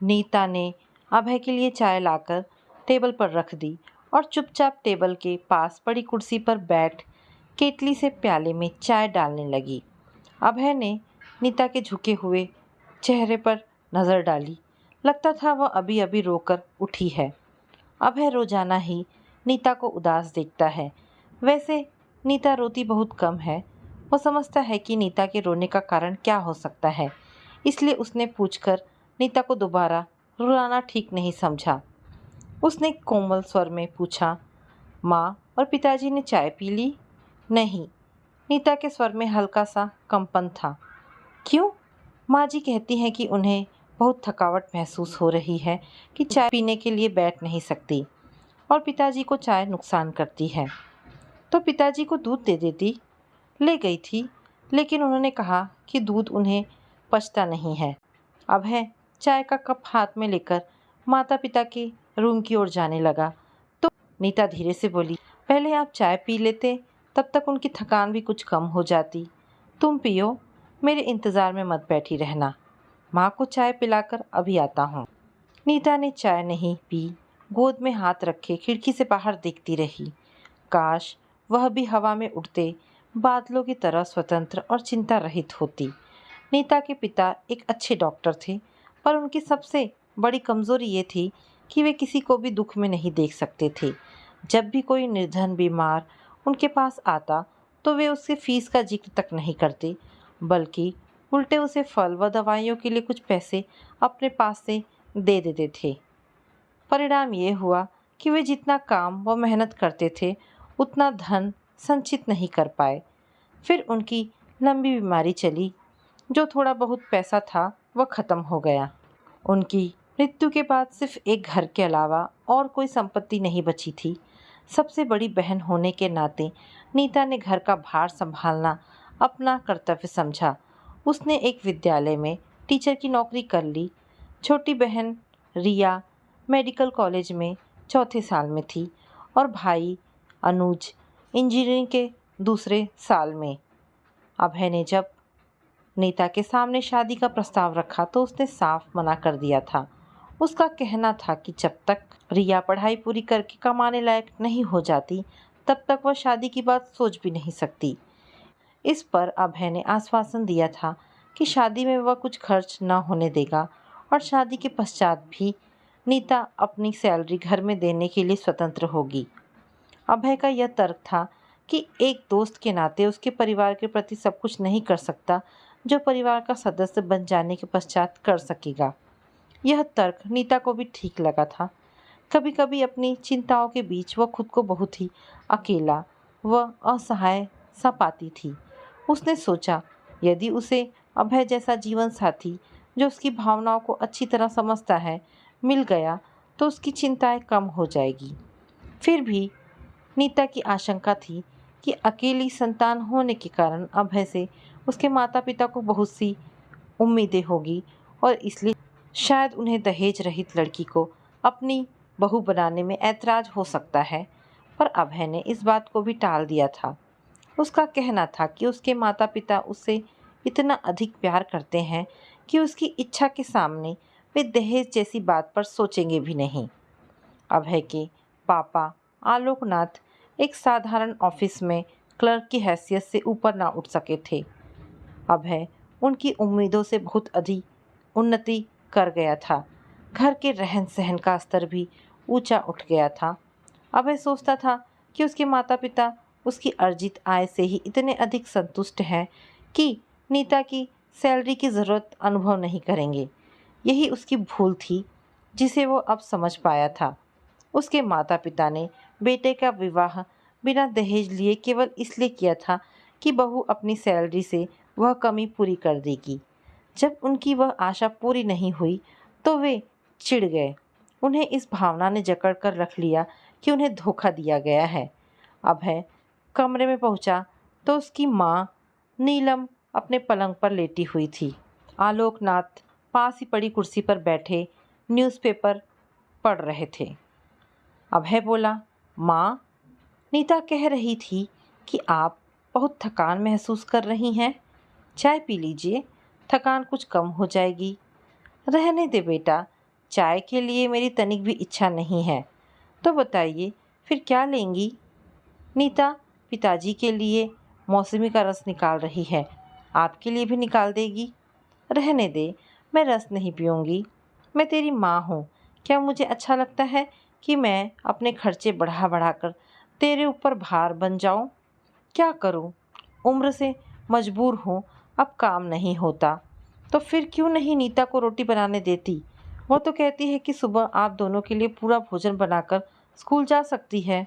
नीता ने अभय के लिए चाय लाकर टेबल पर रख दी और चुपचाप टेबल के पास पड़ी कुर्सी पर बैठ केतली से प्याले में चाय डालने लगी। अभय ने नीता के झुके हुए चेहरे पर नज़र डाली। लगता था वह अभी अभी रोकर उठी है। अभय रोजाना ही नीता को उदास देखता है। वैसे नीता रोती बहुत कम है। वो समझता है कि नीता के रोने का कारण क्या हो सकता है, इसलिए उसने पूछकर नीता को दोबारा रुलाना ठीक नहीं समझा। उसने कोमल स्वर में पूछा, माँ और पिताजी ने चाय पी ली? नहीं। नीता के स्वर में हल्का सा कंपन था। क्यों? माँ जी कहती हैं कि उन्हें बहुत थकावट महसूस हो रही है कि चाय पीने के लिए बैठ नहीं सकती और पिताजी को चाय नुकसान करती है। तो पिताजी को दूध दे देती। ले गई थी, लेकिन उन्होंने कहा कि दूध उन्हें पचता नहीं है। अभय चाय का कप हाथ में लेकर माता पिता के रूम की ओर जाने लगा तो नीता धीरे से बोली, पहले आप चाय पी लेते, तब तक उनकी थकान भी कुछ कम हो जाती। तुम पियो, मेरे इंतज़ार में मत बैठी रहना। माँ को चाय पिलाकर अभी आता हूँ। नीता ने चाय नहीं पी, गोद में हाथ रखे खिड़की से बाहर देखती रही। काश वह भी हवा में उड़ते बादलों की तरह स्वतंत्र और चिंता रहित होती। नीता के पिता एक अच्छे डॉक्टर थे, पर उनकी सबसे बड़ी कमज़ोरी ये थी कि वे किसी को भी दुख में नहीं देख सकते थे। जब भी कोई निर्धन बीमार उनके पास आता तो वे उससे फीस का जिक्र तक नहीं करते, बल्कि उल्टे उसे फल व दवाइयों के लिए कुछ पैसे अपने पास से दे देते थे। परिणाम ये हुआ कि वे जितना काम व मेहनत करते थे उतना धन संचित नहीं कर पाए। फिर उनकी लंबी बीमारी चली। जो थोड़ा बहुत पैसा था वह ख़त्म हो गया। उनकी मृत्यु के बाद सिर्फ एक घर के अलावा और कोई संपत्ति नहीं बची थी। सबसे बड़ी बहन होने के नाते नीता ने घर का भार संभालना अपना कर्तव्य समझा। उसने एक विद्यालय में टीचर की नौकरी कर ली। छोटी बहन रिया मेडिकल कॉलेज में चौथे साल में थी और भाई अनुज इंजीनियरिंग के दूसरे साल में। अभय ने जब नीता के सामने शादी का प्रस्ताव रखा तो उसने साफ मना कर दिया था। उसका कहना था कि जब तक रिया पढ़ाई पूरी करके कमाने लायक नहीं हो जाती तब तक वह शादी की बात सोच भी नहीं सकती। इस पर अभय ने आश्वासन दिया था कि शादी में वह कुछ खर्च न होने देगा और शादी के पश्चात भी नीता अपनी सैलरी घर में देने के लिए स्वतंत्र होगी। अभय का यह तर्क था कि एक दोस्त के नाते उसके परिवार के प्रति सब कुछ नहीं कर सकता जो परिवार का सदस्य बन जाने के पश्चात कर सकेगा। यह तर्क नीता को भी ठीक लगा था। कभी कभी अपनी चिंताओं के बीच वह खुद को बहुत ही अकेला व असहाय सा पाती थी। उसने सोचा, यदि उसे अभय जैसा जीवन साथी जो उसकी भावनाओं को अच्छी तरह समझता है मिल गया तो उसकी चिंताएं कम हो जाएगी। फिर भी नीता की आशंका थी कि अकेली संतान होने के कारण अभय से उसके माता पिता को बहुत सी उम्मीदें होगी और इसलिए शायद उन्हें दहेज रहित लड़की को अपनी बहू बनाने में ऐतराज हो सकता है। पर अभय ने इस बात को भी टाल दिया था। उसका कहना था कि उसके माता पिता उससे इतना अधिक प्यार करते हैं कि उसकी इच्छा के सामने वे दहेज जैसी बात पर सोचेंगे भी नहीं। अभय के पापा आलोकनाथ एक साधारण ऑफिस में क्लर्क की हैसियत से ऊपर ना उठ सके थे। अभय उनकी उम्मीदों से बहुत अधिक उन्नति कर गया था। घर के रहन सहन का स्तर भी ऊंचा उठ गया था। अभय सोचता था कि उसके माता पिता उसकी अर्जित आय से ही इतने अधिक संतुष्ट हैं कि नीता की सैलरी की ज़रूरत अनुभव नहीं करेंगे। यही उसकी भूल थी जिसे वो अब समझ पाया था। उसके माता पिता ने बेटे का विवाह बिना दहेज लिए केवल इसलिए किया था कि बहू अपनी सैलरी से वह कमी पूरी कर देगी। जब उनकी वह आशा पूरी नहीं हुई तो वे चिढ़ गए। उन्हें इस भावना ने जकड़ कर रख लिया कि उन्हें धोखा दिया गया है। अभय कमरे में पहुंचा तो उसकी माँ नीलम अपने पलंग पर लेटी हुई थी। आलोकनाथ पास ही पड़ी कुर्सी पर बैठे न्यूज़पेपर पढ़ रहे थे। अभय बोला, माँ, नीता कह रही थी कि आप बहुत थकान महसूस कर रही हैं। चाय पी लीजिए, थकान कुछ कम हो जाएगी। रहने दे बेटा, चाय के लिए मेरी तनिक भी इच्छा नहीं है। तो बताइए फिर क्या लेंगी? नीता पिताजी के लिए मौसमी का रस निकाल रही है, आपके लिए भी निकाल देगी। रहने दे, मैं रस नहीं पीऊँगी। मैं तेरी माँ हूँ, क्या मुझे अच्छा लगता है कि मैं अपने खर्चे बढ़ा बढ़ा कर तेरे ऊपर भार बन जाऊँ? क्या करूँ? उम्र से मजबूर हूँ, अब काम नहीं होता। तो फिर क्यों नहीं नीता को रोटी बनाने देती? वो तो कहती है कि सुबह आप दोनों के लिए पूरा भोजन बनाकर स्कूल जा सकती है।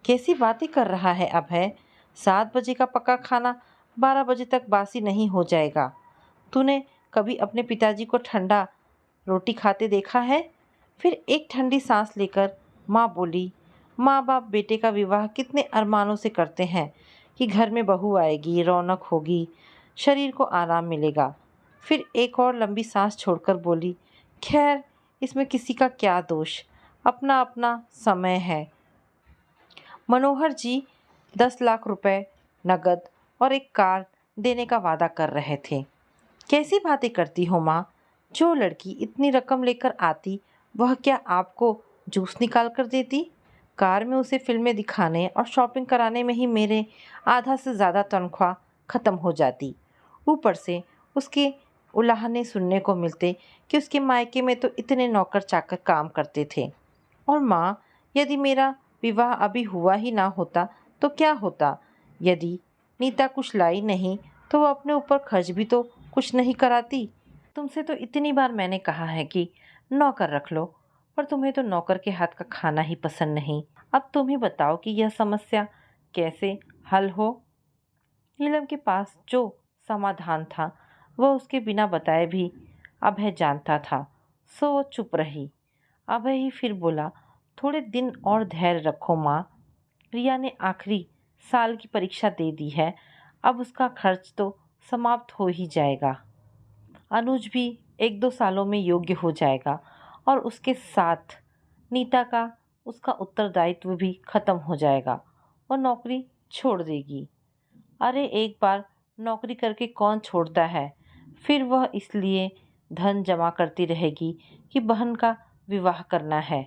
कैसी बातें कर रहा है अभय? 7 बजे का पका खाना 12 बजे तक बासी नहीं हो जाएगा। तूने कभी अपने पिताजी को ठंडा रोटी खाते देखा है? फिर एक ठंडी सांस लेकर माँ बोली, माँ बाप बेटे का विवाह कितने अरमानों से करते हैं कि घर में बहू आएगी, रौनक होगी, शरीर को आराम मिलेगा। फिर एक और लंबी सांस छोड़कर बोली, खैर इसमें किसी का क्या दोष, अपना अपना समय है। मनोहर जी 10 लाख रुपए नगद और एक कार देने का वादा कर रहे थे। कैसी बातें करती हो माँ? जो लड़की इतनी रकम लेकर आती वह क्या आपको जूस निकाल कर देती? कार में उसे फिल्में दिखाने और शॉपिंग कराने में ही मेरे आधा से ज़्यादा तनख्वाह ख़त्म हो जाती। ऊपर से उसके उलाहने सुनने को मिलते कि उसके मायके में तो इतने नौकर चाकर काम करते थे। और माँ, यदि मेरा विवाह अभी हुआ ही ना होता तो क्या होता? यदि नीता कुछ लाई नहीं तो वह अपने ऊपर खर्च भी तो कुछ नहीं कराती। तुमसे तो इतनी बार मैंने कहा है कि नौकर रख लो, पर तुम्हें तो नौकर के हाथ का खाना ही पसंद नहीं। अब तुम ही बताओ कि यह समस्या कैसे हल हो? नीलम के पास जो समाधान था वह उसके बिना बताए भी अभय जानता था, सो वो चुप रही। अभय ही फिर बोला, थोड़े दिन और धैर्य रखो माँ। रिया ने आखिरी साल की परीक्षा दे दी है, अब उसका खर्च तो समाप्त हो ही जाएगा। अनुज भी 1-2 सालों में योग्य हो जाएगा और उसके साथ नीता का उसका उत्तरदायित्व भी खत्म हो जाएगा और नौकरी छोड़ देगी। अरे एक बार नौकरी करके कौन छोड़ता है? फिर वह इसलिए धन जमा करती रहेगी कि बहन का विवाह करना है।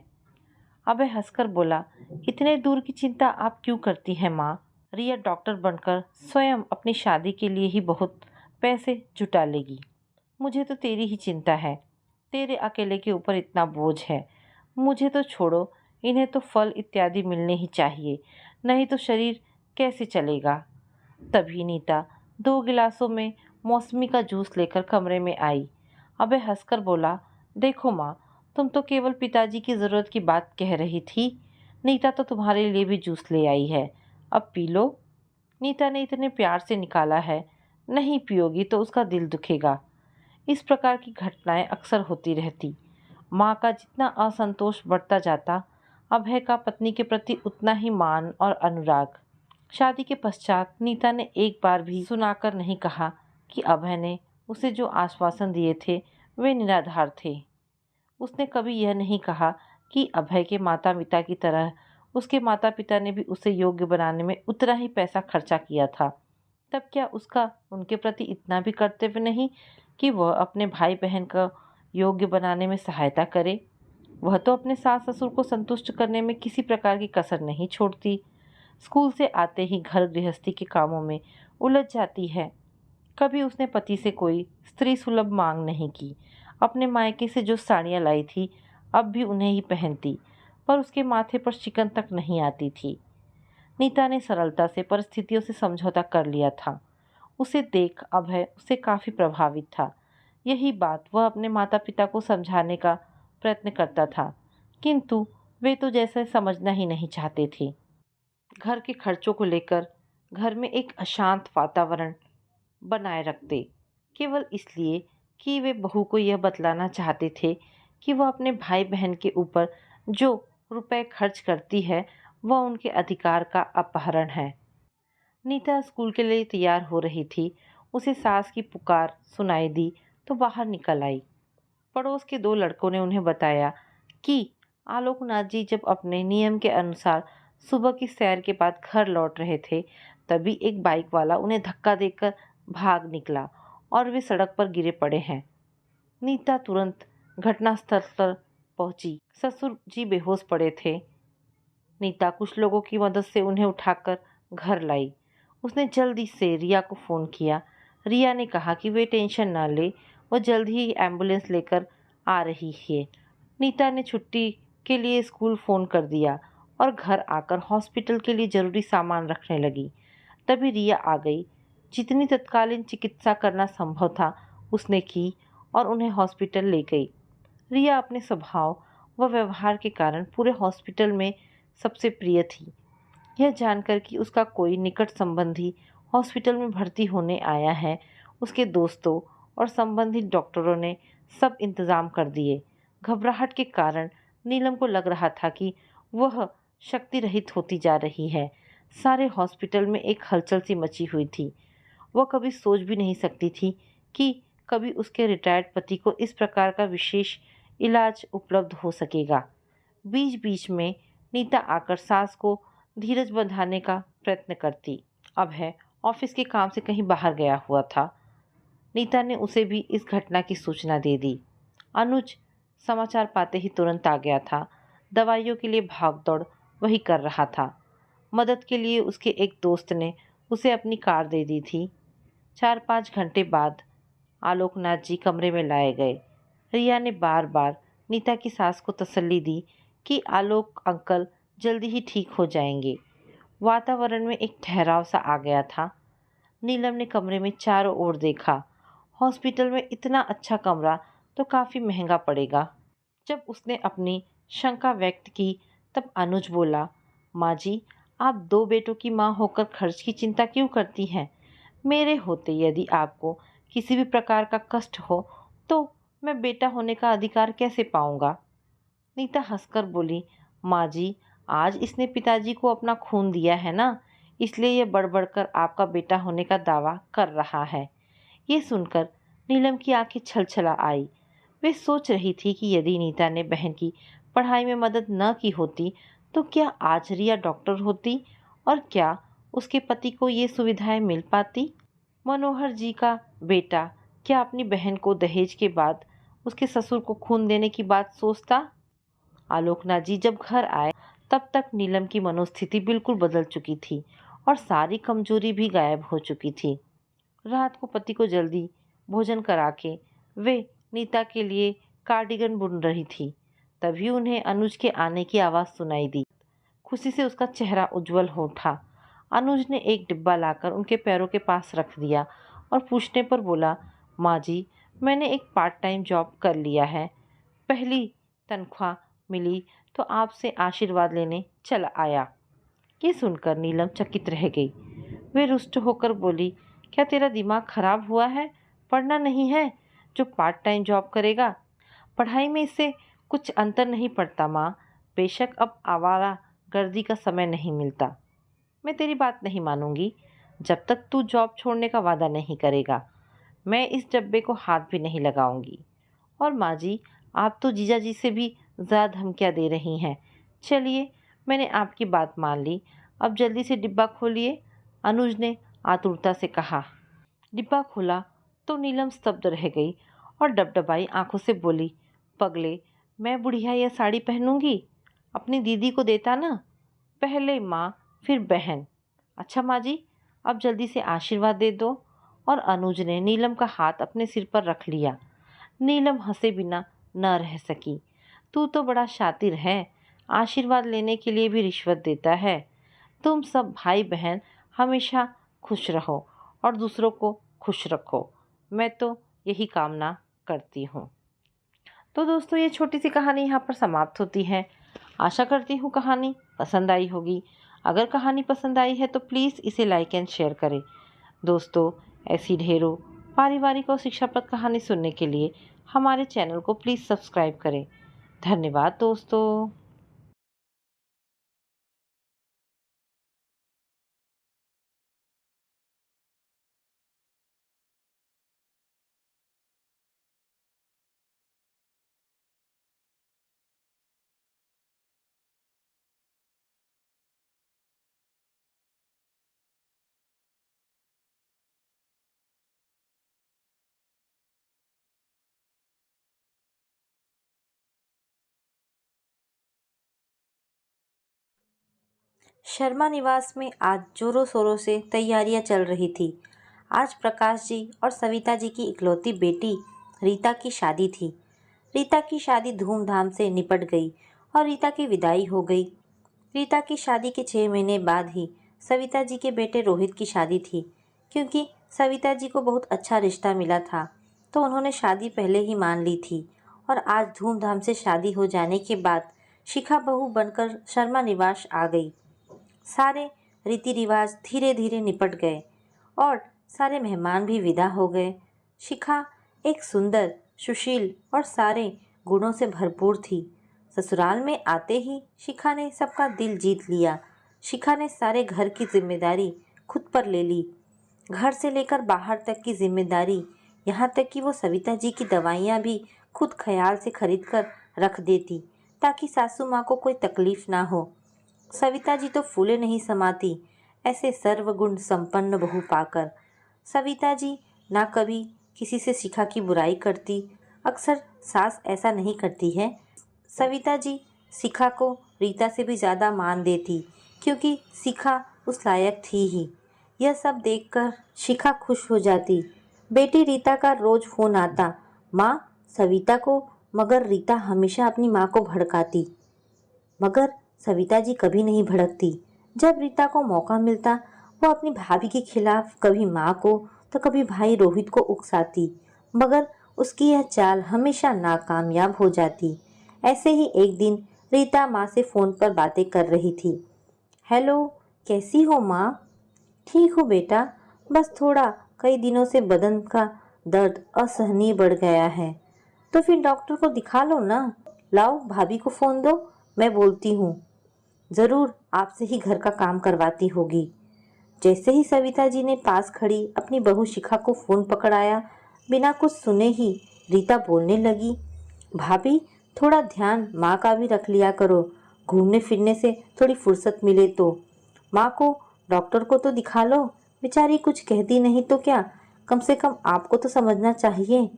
अबे हंसकर बोला, इतने दूर की चिंता आप क्यों करती हैं माँ? रिया डॉक्टर बनकर स्वयं अपनी शादी के लिए ही बहुत पैसे जुटा लेगी। मुझे तो तेरी ही चिंता है, तेरे अकेले के ऊपर इतना बोझ है। मुझे तो छोड़ो, इन्हें तो फल इत्यादि मिलने ही चाहिए, नहीं तो शरीर कैसे चलेगा? तभी नीता 2 गिलासों में मौसमी का जूस लेकर कमरे में आई। अबे हंसकर बोला, देखो माँ, तुम तो केवल पिताजी की ज़रूरत की बात कह रही थी। नीता तो तुम्हारे लिए भी जूस ले आई है, अब पी लो। नीता ने इतने प्यार से निकाला है, नहीं पियोगी तो उसका दिल दुखेगा। इस प्रकार की घटनाएं अक्सर होती रहती। माँ का जितना असंतोष बढ़ता जाता, अभय का पत्नी के प्रति उतना ही मान और अनुराग। शादी के पश्चात नीता ने एक बार भी सुनाकर नहीं कहा कि अभय ने उसे जो आश्वासन दिए थे वे निराधार थे। उसने कभी यह नहीं कहा कि अभय के माता पिता की तरह उसके माता पिता ने भी उसे योग्य बनाने में उतना ही पैसा खर्चा किया था। तब क्या उसका उनके प्रति इतना भी कर्तव्य नहीं कि वह अपने भाई बहन का योग्य बनाने में सहायता करे? वह तो अपने सास ससुर को संतुष्ट करने में किसी प्रकार की कसर नहीं छोड़ती। स्कूल से आते ही घर गृहस्थी के कामों में उलझ जाती है। कभी उसने पति से कोई स्त्री सुलभ मांग नहीं की। अपने मायके से जो साड़ियाँ लाई थी अब भी उन्हें ही पहनती, पर उसके माथे पर शिकन तक नहीं आती थी। नीता ने सरलता से परिस्थितियों से समझौता कर लिया था। उसे देख अभय उससे काफ़ी प्रभावित था। यही बात वह अपने माता पिता को समझाने का प्रयत्न करता था, किंतु वे तो जैसे समझना ही नहीं चाहते थे। घर के खर्चों को लेकर घर में एक अशांत वातावरण बनाए रखते, केवल इसलिए कि वे बहू को यह बतलाना चाहते थे कि वह अपने भाई बहन के ऊपर जो रुपए खर्च करती है वह उनके अधिकार का अपहरण है। नीता स्कूल के लिए तैयार हो रही थी, उसे सास की पुकार सुनाई दी तो बाहर निकल आई। पड़ोस के 2 लड़कों ने उन्हें बताया कि आलोकनाथ जी जब अपने नियम के अनुसार सुबह की सैर के बाद घर लौट रहे थे, तभी एक बाइक वाला उन्हें धक्का देकर भाग निकला और वे सड़क पर गिरे पड़े हैं। नीता तुरंत घटनास्थल पर पहुंची। ससुर जी बेहोश पड़े थे। नीता कुछ लोगों की मदद से उन्हें उठाकर घर लाई। उसने जल्दी से रिया को फ़ोन किया। रिया ने कहा कि वे टेंशन ना ले, वो जल्द ही एम्बुलेंस लेकर आ रही है। नीता ने छुट्टी के लिए स्कूल फ़ोन कर दिया और घर आकर हॉस्पिटल के लिए ज़रूरी सामान रखने लगी। तभी रिया आ गई। जितनी तत्कालीन चिकित्सा करना संभव था उसने की और उन्हें हॉस्पिटल ले गई। रिया अपने स्वभाव व व्यवहार के कारण पूरे हॉस्पिटल में सबसे प्रिय थी। यह जानकर कि उसका कोई निकट संबंधी हॉस्पिटल में भर्ती होने आया है, उसके दोस्तों और संबंधित डॉक्टरों ने सब इंतज़ाम कर दिए। घबराहट के कारण नीलम को लग रहा था कि वह शक्ति रहित होती जा रही है। सारे हॉस्पिटल में एक हलचल सी मची हुई थी। वह कभी सोच भी नहीं सकती थी कि कभी उसके रिटायर्ड पति को इस प्रकार का विशेष इलाज उपलब्ध हो सकेगा। बीच बीच में नीता आकर सास को धीरज बंधाने का प्रयत्न करती। अभय ऑफिस के काम से कहीं बाहर गया हुआ था। नीता ने उसे भी इस घटना की सूचना दे दी। अनुज समाचार पाते ही तुरंत आ गया था। दवाइयों के लिए भागदौड़ वही कर रहा था। मदद के लिए उसके एक दोस्त ने उसे अपनी कार दे दी थी। 4-5 घंटे बाद आलोकनाथ जी कमरे में लाए गए। रिया ने बार बार नीता की सास को तसल्ली दी कि आलोक अंकल जल्दी ही ठीक हो जाएंगे। वातावरण में एक ठहराव सा आ गया था। नीलम ने कमरे में चारों ओर देखा। हॉस्पिटल में इतना अच्छा कमरा तो काफ़ी महंगा पड़ेगा। जब उसने अपनी शंका व्यक्त की तब अनुज बोला, माँ जी, आप 2 बेटों की माँ होकर खर्च की चिंता क्यों करती हैं? मेरे होते यदि आपको किसी भी प्रकार का कष्ट हो तो मैं बेटा होने का अधिकार कैसे पाऊंगा? नीता हंसकर बोली, माँ जी, आज इसने पिताजी को अपना खून दिया है ना, इसलिए ये बढ़ कर आपका बेटा होने का दावा कर रहा है। ये सुनकर नीलम की आंखें छलछला आई। वे सोच रही थी कि यदि नीता ने बहन की पढ़ाई में मदद न की होती तो क्या आज रिया डॉक्टर होती और क्या उसके पति को ये सुविधाएं मिल पाती? मनोहर जी का बेटा क्या अपनी बहन को दहेज के बाद उसके ससुर को खून देने की बात सोचता? आलोकनाथ जी जब घर आए तब तक नीलम की मनोस्थिति बिल्कुल बदल चुकी थी और सारी कमजोरी भी गायब हो चुकी थी। रात को पति को जल्दी भोजन करा के वे नीता के लिए कार्डिगन बुन रही थी। तभी उन्हें अनुज के आने की आवाज़ सुनाई दी। खुशी से उसका चेहरा उज्जवल हो उठा। अनुज ने एक डिब्बा लाकर उनके पैरों के पास रख दिया और पूछने पर बोला, माँ जी, मैंने एक पार्ट टाइम जॉब कर लिया है। पहली तनख्वाह मिली तो आपसे आशीर्वाद लेने चला आया। ये सुनकर नीलम चकित रह गई। वे रुष्ट होकर बोली, क्या तेरा दिमाग खराब हुआ है? पढ़ना नहीं है जो पार्ट टाइम जॉब करेगा? पढ़ाई में इससे कुछ अंतर नहीं पड़ता माँ। बेशक अब आवारा गर्दी का समय नहीं मिलता। मैं तेरी बात नहीं मानूंगी जब तक तू जॉब छोड़ने का वादा नहीं करेगा। मैं इस डब्बे को हाथ भी नहीं लगाऊंगी। और माँ जी, आप तो जीजा जी से भी ज़्यादा धमकियाँ दे रही हैं। चलिए, मैंने आपकी बात मान ली, अब जल्दी से डिब्बा खोलिए, अनुज ने आतुरता से कहा। डिब्बा खोला तो नीलम स्तब्ध रह गई और डबडबाई आंखों से बोली, पगले, मैं बुढ़िया यह साड़ी पहनूंगी? अपनी दीदी को देता ना, पहले माँ फिर बहन। अच्छा माँ जी, अब जल्दी से आशीर्वाद दे दो। और अनुज ने नीलम का हाथ अपने सिर पर रख लिया। नीलम हंसे बिना न रह सकी। तू तो बड़ा शातिर है, आशीर्वाद लेने के लिए भी रिश्वत देता है। तुम सब भाई बहन हमेशा खुश रहो और दूसरों को खुश रखो। मैं तो यही कामना करती हूँ। तो दोस्तों, ये छोटी सी कहानी यहाँ पर समाप्त होती है। आशा करती हूँ कहानी पसंद आई होगी। अगर कहानी पसंद आई है तो प्लीज़ इसे लाइक एंड शेयर करें। दोस्तों, ऐसी ढेरों पारिवारिक और शिक्षाप्रद कहानी सुनने के लिए हमारे चैनल को प्लीज़ सब्सक्राइब करें। धन्यवाद दोस्तों। शर्मा निवास में आज जोरों शोरों से तैयारियां चल रही थी। आज प्रकाश जी और सविता जी की इकलौती बेटी रीता की शादी थी। रीता की शादी धूमधाम से निपट गई और रीता की विदाई हो गई। रीता की शादी के 6 महीने बाद ही सविता जी के बेटे रोहित की शादी थी। क्योंकि सविता जी को बहुत अच्छा रिश्ता मिला था तो उन्होंने शादी पहले ही मान ली थी और आज धूमधाम से शादी हो जाने के बाद शिखा बहू बनकर शर्मा निवास आ गई। सारे रीति रिवाज धीरे धीरे निपट गए और सारे मेहमान भी विदा हो गए। शिखा एक सुंदर, सुशील और सारे गुणों से भरपूर थी। ससुराल में आते ही शिखा ने सबका दिल जीत लिया। शिखा ने सारे घर की जिम्मेदारी खुद पर ले ली। घर से लेकर बाहर तक की जिम्मेदारी, यहाँ तक कि वो सविता जी की दवाइयाँ भी खुद ख्याल से खरीद कर रख देती ताकि सासू माँ को कोई तकलीफ ना हो। सविता जी तो फूले नहीं समाती ऐसे सर्वगुण संपन्न बहू पाकर। सविता जी ना कभी किसी से शिखा की बुराई करती, अक्सर सास ऐसा नहीं करती है। सविता जी शिखा को रीता से भी ज़्यादा मान देती क्योंकि शिखा उस लायक थी ही। यह सब देखकर शिखा खुश हो जाती। बेटी रीता का रोज फोन आता, माँ सविता को, मगर रीता हमेशा अपनी माँ को भड़काती। मगर सविता जी कभी नहीं भड़कती। जब रीता को मौका मिलता वो अपनी भाभी के खिलाफ कभी माँ को तो कभी भाई रोहित को उकसाती, मगर उसकी यह चाल हमेशा नाकामयाब हो जाती। ऐसे ही एक दिन रीता माँ से फ़ोन पर बातें कर रही थी। हेलो, कैसी हो माँ? ठीक हो बेटा, बस थोड़ा कई दिनों से बदन का दर्द असहनीय बढ़ गया है। तो फिर डॉक्टर को दिखा लो ना। लाओ भाभी को फ़ोन दो, मैं बोलती हूँ। ज़रूर आपसे ही घर का काम करवाती होगी। जैसे ही सविता जी ने पास खड़ी अपनी बहू शिखा को फ़ोन पकड़ाया, बिना कुछ सुने ही रीता बोलने लगी, भाभी थोड़ा ध्यान माँ का भी रख लिया करो, घूमने फिरने से थोड़ी फुर्सत मिले तो। माँ को डॉक्टर को तो दिखा लो, बेचारी कुछ कहती नहीं तो क्या, कम से कम आपको तो समझना चाहिए।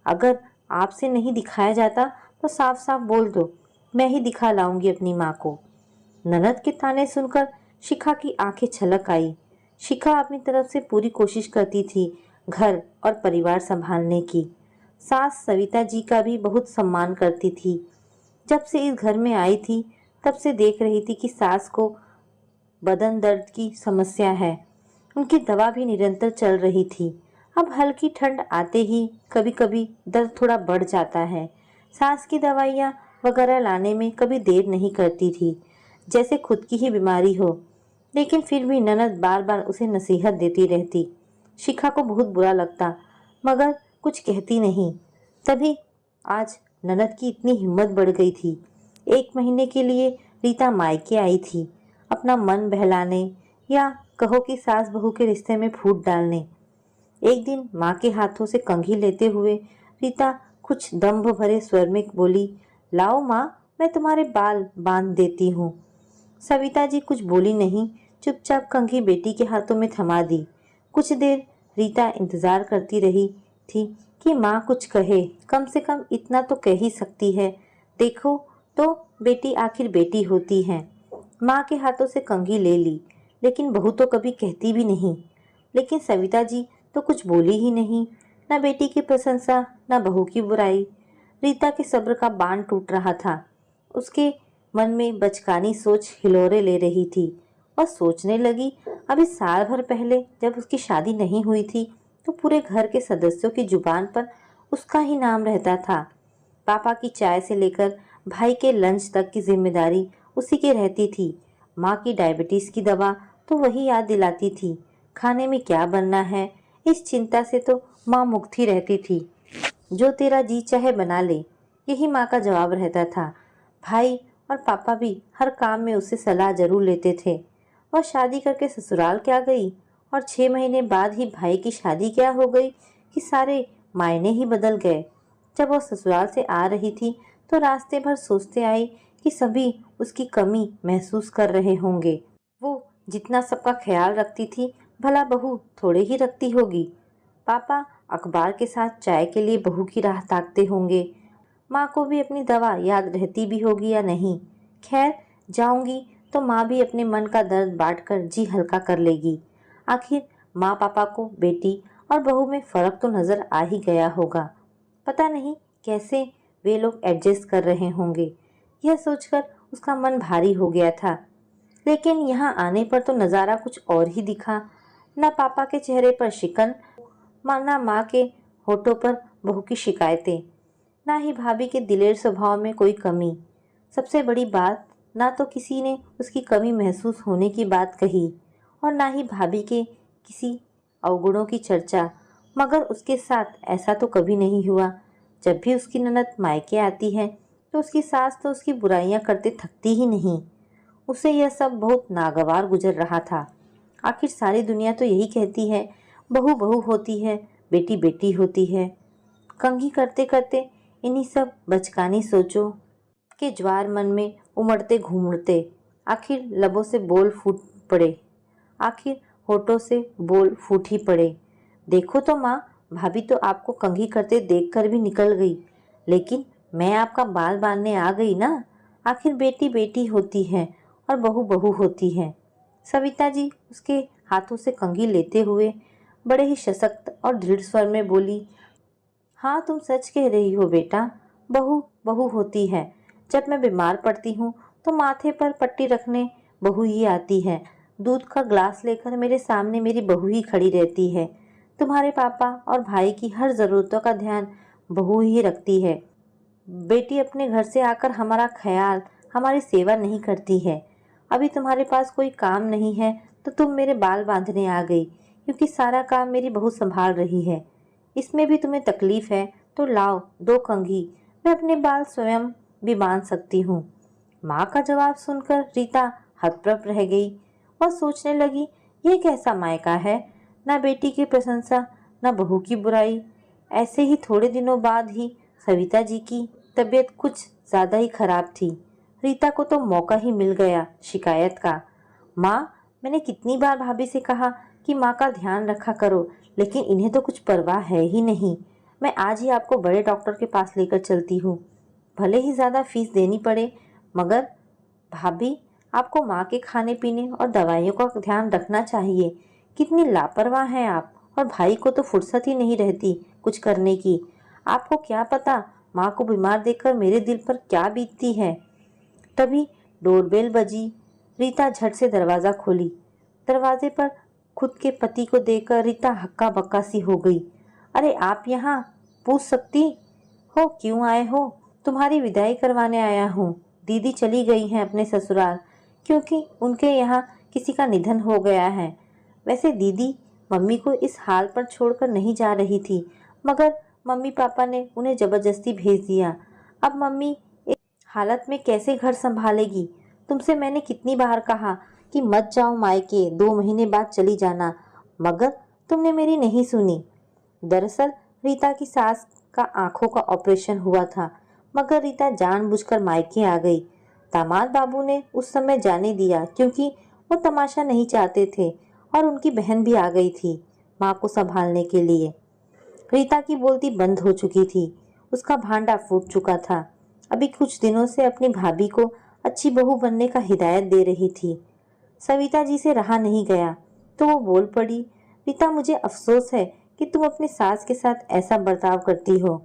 अगर आपसे नहीं दिखाया जाता तो साफ साफ बोल दो, मैं ही दिखा लाऊंगी अपनी माँ को। ननद के ताने सुनकर शिखा की आंखें छलक आई। शिखा अपनी तरफ से पूरी कोशिश करती थी घर और परिवार संभालने की। सास सविता जी का भी बहुत सम्मान करती थी। जब से इस घर में आई थी तब से देख रही थी कि सास को बदन दर्द की समस्या है। उनकी दवा भी निरंतर चल रही थी। अब हल्की ठंड आते ही कभी कभी दर्द थोड़ा बढ़ जाता है। सास की दवाइयाँ वगैरह लाने में कभी देर नहीं करती थी, जैसे खुद की ही बीमारी हो। लेकिन फिर भी ननद बार बार उसे नसीहत देती रहती। शिखा को बहुत बुरा लगता, मगर कुछ कहती नहीं। तभी आज ननद की इतनी हिम्मत बढ़ गई थी। 1 महीने के लिए रीता मायके आई थी, अपना मन बहलाने या कहो कि सास बहू के रिश्ते में फूट डालने। एक दिन माँ के हाथों से कंघी लेते हुए रीता कुछ दम्भ भरे स्वर में बोली, लाओ माँ, मैं तुम्हारे बाल बांध देती हूँ। सविता जी कुछ बोली नहीं, चुपचाप कंघी बेटी के हाथों में थमा दी। कुछ देर रीता इंतजार करती रही थी कि माँ कुछ कहे, कम से कम इतना तो कह ही सकती है। देखो तो बेटी आखिर बेटी होती है। माँ के हाथों से कंघी ले ली, लेकिन बहू तो कभी कहती भी नहीं। लेकिन सविता जी तो कुछ बोली ही नहीं, न बेटी की प्रशंसा न बहू की बुराई। रीता के सब्र का बांध टूट रहा था। उसके मन में बचकानी सोच हिलोरे ले रही थी और सोचने लगी, अभी साल भर पहले जब उसकी शादी नहीं हुई थी तो पूरे घर के सदस्यों की जुबान पर उसका ही नाम रहता था। पापा की चाय से लेकर भाई के लंच तक की जिम्मेदारी उसी के रहती थी। माँ की डायबिटीज़ की दवा तो वही याद दिलाती थी। खाने में क्या बनना है, इस चिंता से तो माँ मुक्त ही रहती थी। जो तेरा जी चाहे बना ले, यही माँ का जवाब रहता था। भाई और पापा भी हर काम में उससे सलाह जरूर लेते थे। वह शादी करके ससुराल क्या गई और 6 महीने बाद ही भाई की शादी क्या हो गई कि सारे मायने ही बदल गए। जब वह ससुराल से आ रही थी तो रास्ते भर सोचते आई कि सभी उसकी कमी महसूस कर रहे होंगे। वो जितना सबका ख्याल रखती थी, भला बहू थोड़े ही रखती होगी। पापा अखबार के साथ चाय के लिए बहू की राह ताकते होंगे। माँ को भी अपनी दवा याद रहती भी होगी या नहीं। खैर, जाऊंगी तो माँ भी अपने मन का दर्द बांटकर जी हल्का कर लेगी। आखिर माँ पापा को बेटी और बहू में फ़र्क तो नज़र आ ही गया होगा। पता नहीं कैसे वे लोग एडजस्ट कर रहे होंगे। यह सोचकर उसका मन भारी हो गया था। लेकिन यहाँ आने पर तो नज़ारा कुछ और ही दिखा। न पापा के चेहरे पर शिकन, ना माँ के होठों पर बहू की शिकायतें, ना ही भाभी के दिलेर स्वभाव में कोई कमी। सबसे बड़ी बात, ना तो किसी ने उसकी कमी महसूस होने की बात कही और ना ही भाभी के किसी अवगुणों की चर्चा। मगर उसके साथ ऐसा तो कभी नहीं हुआ। जब भी उसकी ननद मायके आती है तो उसकी सास तो उसकी बुराइयां करते थकती ही नहीं। उसे यह सब बहुत नागवार गुजर रहा था। आखिर सारी दुनिया तो यही कहती है, बहू बहू होती है, बेटी बेटी होती है। कंघी करते करते इन्हीं सब बचकानी सोचों के ज्वार मन में उमड़ते घूमते आखिर लबों से बोल फूट पड़े। आखिर होठों से बोल फूट ही पड़े। देखो तो माँ, भाभी तो आपको कंघी करते देखकर भी निकल गई, लेकिन मैं आपका बाल बांधने आ गई ना। आखिर बेटी बेटी होती है और बहू बहू होती है। सविता जी उसके हाथों से कंघी लेते हुए बड़े ही सशक्त और दृढ़ स्वर में बोली, हाँ तुम सच कह रही हो बेटा, बहू बहू होती है। जब मैं बीमार पड़ती हूँ तो माथे पर पट्टी रखने बहू ही आती है। दूध का ग्लास लेकर मेरे सामने मेरी बहू ही खड़ी रहती है। तुम्हारे पापा और भाई की हर ज़रूरतों का ध्यान बहू ही रखती है। बेटी अपने घर से आकर हमारा ख्याल, हमारी सेवा नहीं करती है। अभी तुम्हारे पास कोई काम नहीं है तो तुम मेरे बाल बांधने आ गई, क्योंकि सारा काम मेरी बहू संभाल रही है। इसमें भी तुम्हें तकलीफ है तो लाओ दो कंघी, मैं अपने बाल स्वयं भी बांध सकती हूँ। माँ का जवाब सुनकर रीता हतप्रभ रह गई। वह सोचने लगी, यह कैसा मायका है, ना बेटी की प्रशंसा ना बहू की बुराई। ऐसे ही थोड़े दिनों बाद ही सविता जी की तबीयत कुछ ज़्यादा ही खराब थी। रीता को तो मौका ही मिल गया शिकायत का। माँ, मैंने कितनी बार भाभी से कहा कि माँ का ध्यान रखा करो, लेकिन इन्हें तो कुछ परवाह है ही नहीं। मैं आज ही आपको बड़े डॉक्टर के पास लेकर चलती हूँ, भले ही ज़्यादा फीस देनी पड़े, मगर भाभी आपको माँ के खाने पीने और दवाइयों का ध्यान रखना चाहिए। कितनी लापरवाह हैं आप, और भाई को तो फुर्सत ही नहीं रहती कुछ करने की। आपको क्या पता माँ को बीमार देखकर मेरे दिल पर क्या बीतती है। तभी डोरबेल बजी। रीता झट से दरवाज़ा खोली। दरवाजे पर खुद के पति को देखकर रीता हक्का बक्का सी हो गई। अरे आप यहाँ, पूछ सकती हो क्यों आए हो? तुम्हारी विदाई करवाने आया हूँ। दीदी चली गई हैं अपने ससुराल, क्योंकि उनके यहाँ किसी का निधन हो गया है। वैसे दीदी मम्मी को इस हाल पर छोड़कर नहीं जा रही थी, मगर मम्मी पापा ने उन्हें ज़बरदस्ती भेज दिया। अब मम्मी इस हालत में कैसे घर संभालेगी? तुमसे मैंने कितनी बार कहा कि मत जाओ मायके, 2 महीने बाद चली जाना, मगर तुमने मेरी नहीं सुनी। दरअसल रीता की सास का आंखों का ऑपरेशन हुआ था, मगर रीता जानबूझकर मायके आ गई। दामाद बाबू ने उस समय जाने दिया, क्योंकि वो तमाशा नहीं चाहते थे, और उनकी बहन भी आ गई थी माँ को संभालने के लिए। रीता की बोलती बंद हो चुकी थी, उसका भांडा फूट चुका था। अभी कुछ दिनों से अपनी भाभी को अच्छी बहू बनने का हिदायत दे रही थी। सविता जी से रहा नहीं गया तो वो बोल पड़ी, रीता मुझे अफसोस है कि तुम अपनी सास के साथ ऐसा बर्ताव करती हो।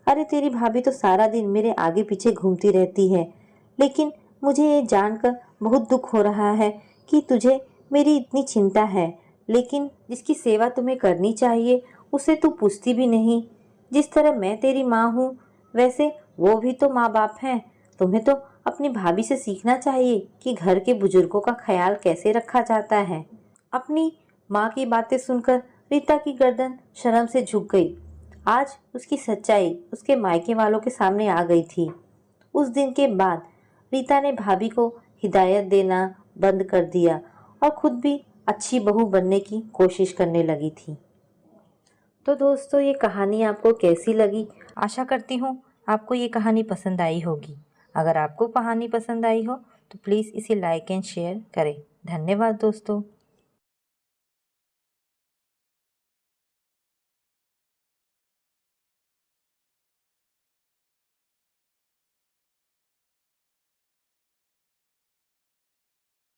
अरे तेरी भाभी तो सारा दिन मेरे आगे पीछे घूमती रहती है, लेकिन मुझे ये जानकर बहुत दुख हो रहा है कि तुझे मेरी इतनी चिंता है, लेकिन जिसकी सेवा तुम्हें करनी चाहिए उसे तू पूछती भी नहीं। जिस तरह मैं तेरी माँ हूँ, वैसे वो भी तो माँ बाप हैं। तुम्हें तो अपनी भाभी से सीखना चाहिए कि घर के बुजुर्गों का ख्याल कैसे रखा जाता है। अपनी माँ की बातें सुनकर रीता की गर्दन शर्म से झुक गई। आज उसकी सच्चाई उसके मायके वालों के सामने आ गई थी। उस दिन के बाद रीता ने भाभी को हिदायत देना बंद कर दिया और खुद भी अच्छी बहू बनने की कोशिश करने लगी थी। तो दोस्तों, ये कहानी आपको कैसी लगी? आशा करती हूँ आपको ये कहानी पसंद आई होगी। अगर आपको कहानी पसंद आई हो तो प्लीज़ इसे लाइक एंड शेयर करें। धन्यवाद दोस्तों।